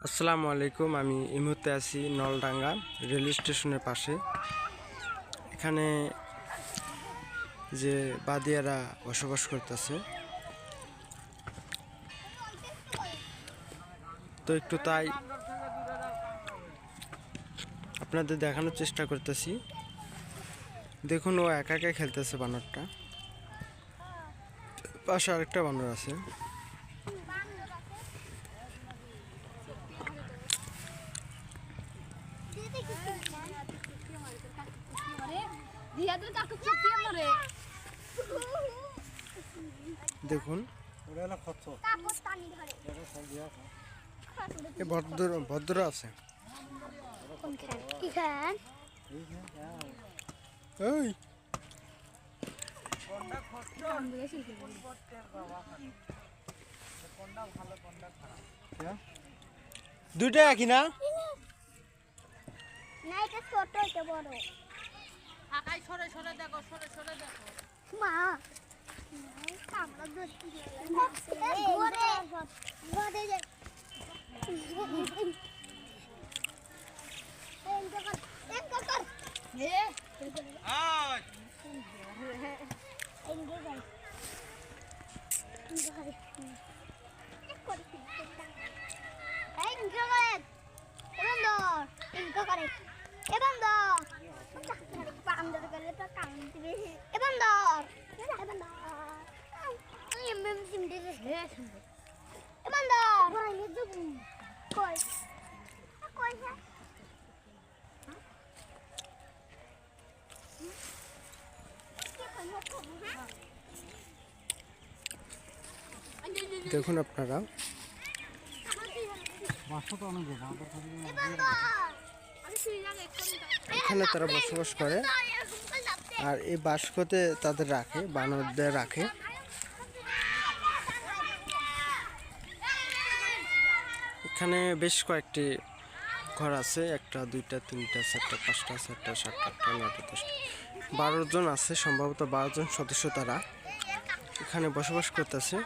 আসসালামু আলাইকুম। আমি এই মুহূর্তে আছি নলডাঙ্গা রেল স্টেশনের পাশে। এখানে যে বাদিয়ারা বসবাস করতেছে, তো একটু তাই আপনাদের দেখানোর চেষ্টা করতেছি। দেখুন, ও একা একা খেলতেছে বানরটা, পাশে আরেকটা বানর আছে। দেখুন, ভদ্র আছে। দুইটা একই না? না, এটা ছোট, এটা বড়। আকাই সরে সরে দেখো, সরে সরে দেখো। মা আমরা ধরতে গেলাম ঘরে ঘরে যে এনকা এ আয় এনকা গাই এনকা গাই এনকা গাই এনকা গাই পান্দর গেলে তো কাম দিবে এবান্দর আমি এমএম সিম দিতে এবান্দর বড় নিয়ে দেব কই কই হ্যাঁ দেখুন আপনারা, এখানে তারা বসবাস করে, আর এই বাস্কতে তাদের রাখে, বানরদের রাখে। এখানে বেশ কয়েকটি ঘর আছে, 1, 2, 3, 4, 5, 6, 7, 8, 9, 10, 12 জন আছে, সম্ভবত 12 জন সদস্য তারা এখানে বসবাস করতেছে।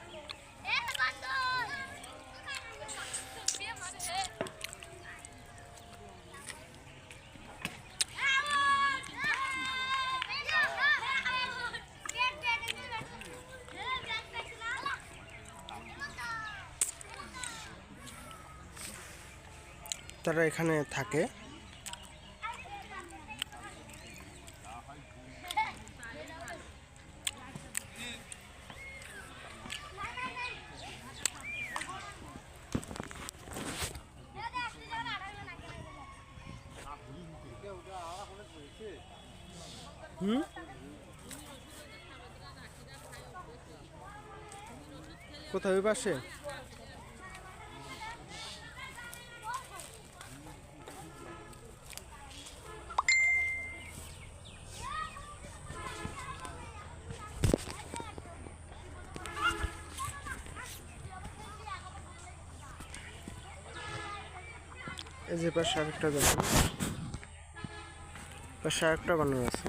তারা এখানে থাকে। কোথায় ওই পাশে? এই যে পাশে আরেকটা দেখুন, পাশে আরেকটা বানর আছে।